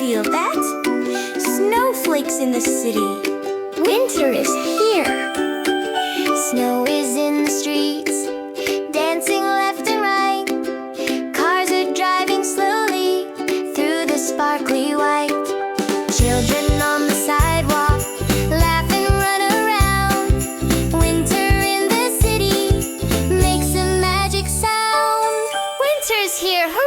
feel that? Snowflakes in the city. Winter is here. Snow is in the streets, dancing left and right. Cars are driving slowly through the sparkly white. Children on the sidewalk laugh and run around. Winter in the city makes a magic sound. Winter's here.